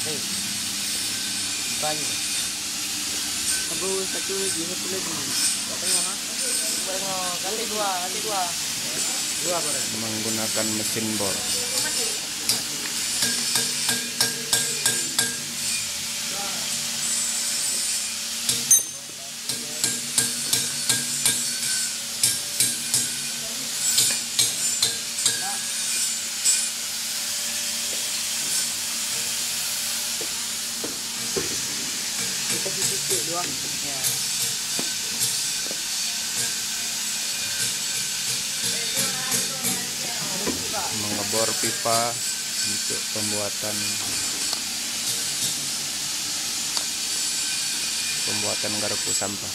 Nih, banyak. Satu lagi, satu lagi. Tengok, ha? Tengok, ganti dua, ganti dua. Dua barang. Menggunakan mesin bor. Kita titik dua. Ya. Mengebor pipa untuk pembuatan garpu sampah.